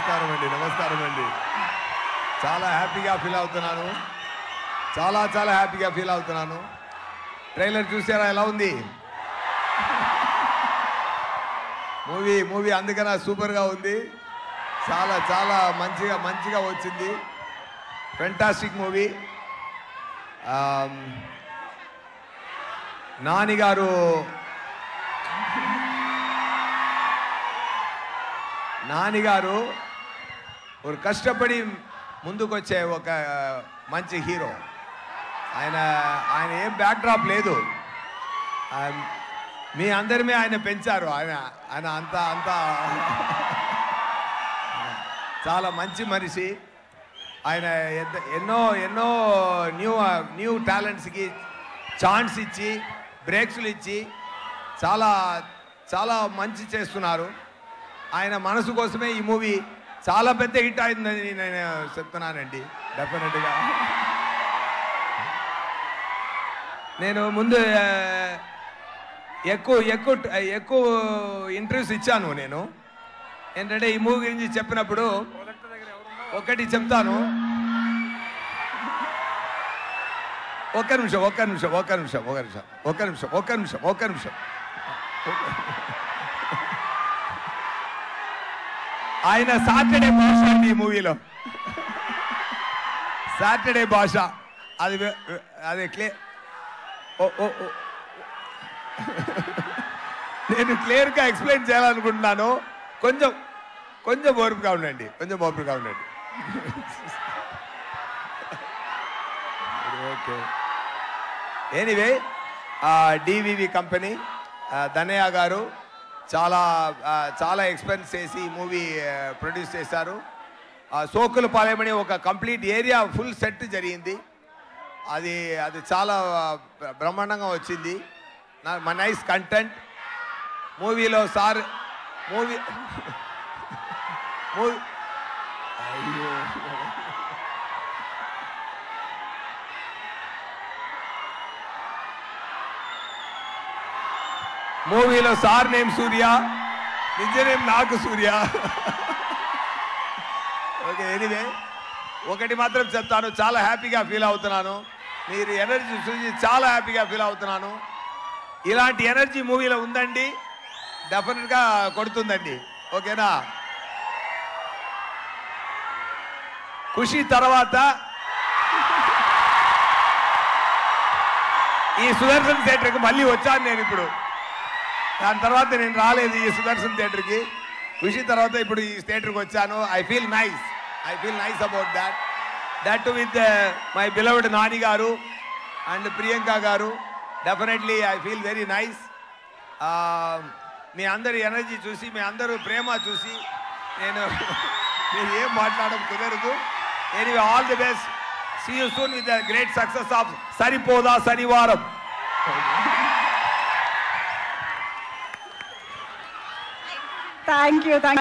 నమస్కారం అండి చాలా హ్యాపీగా ఫీల్ అవుతున్నాను చాలా హ్యాపీగా ఫీల్ అవుతున్నాను ట్రైలర్ చూసారా ఎలా ఉంది మూవీ అందుకనే సూపర్ గా ఉంది చాలా మంచిగా వచ్చింది ఫెంటాస్టిక్ మూవీ నాని గారు ఒక కష్టపడి ముందుకొచ్చే ఒక మంచి హీరో ఆయన ఏం బ్యాక్ డ్రాప్ లేదు మీ అందరిమే ఆయన పెంచారు ఆయన అంతా చాలా మంచి మనిషి ఆయన ఎన్నో న్యూ టాలెంట్స్కి ఛాన్స్ ఇచ్చి బ్రేక్స్లు ఇచ్చి చాలా మంచి చేస్తున్నారు ఆయన మనసు కోసమే ఈ మూవీ చాలా పెద్ద హిట్ అయిందని నేను చెప్తున్నానండి డెఫినెట్గా నేను ముందు ఎక్కువ ఇంటర్వ్యూస్ ఇచ్చాను నేను ఏంటంటే ఈ మూవీ గురించి చెప్పినప్పుడు ఒకటి చెప్తాను ఒక్క నిమిషం ఆయన సాటర్డే భాష అండి ఈ మూవీలో సాటర్డే భాష అది నేను క్లియర్గా ఎక్స్ప్లెయిన్ చేయాలనుకుంటున్నాను కొంచెం ఓర్పుగా ఉండండి okay anyway DVV company Danayya గారు చాలా ఎక్స్పెన్స్ చేసి ఈ మూవీ ప్రొడ్యూస్ చేశారు సోకులపాలెం అనే ఒక కంప్లీట్ ఏరియా ఫుల్ సెట్ జరిగింది అది చాలా బ్రహ్మాండంగా వచ్చింది నైస్ కంటెంట్ మూవీలో సార్ మూవీ అయ్యో మూవీలో సార్ నేమ్ సూర్య నిజ నేమ్ నాకు సూర్య ఓకే ఎనీవే ఒకటి మాత్రం చెప్తాను చాలా హ్యాపీగా ఫీల్ అవుతున్నాను మీరు ఎనర్జీ చూసి చాలా హ్యాపీగా ఫీల్ అవుతున్నాను ఇలాంటి ఎనర్జీ మూవీలో ఉందండి డెఫినెట్గా కొడుతుందండి ఓకేనా ఖుషి తర్వాత ఈ సుదర్శన్ థియేటర్కి మళ్ళీ వచ్చాను నేను ఇప్పుడు దాని తర్వాత నేను రాలేదు ఈ సుదర్శన్ థియేటర్కి ఖుషి తర్వాత ఇప్పుడు ఈ థియేటర్కి వచ్చాను I feel nice about that with my beloved Nani గారు అండ్ ప్రియాంక గారు definitely I feel very nice మీ అందరి ఎనర్జీ చూసి మీ అందరూ ప్రేమ చూసి నేను ఏం మాట్లాడడం కుదరదు anyway all the best see you soon with the great success of Saripodhaa Sanivaaram thank you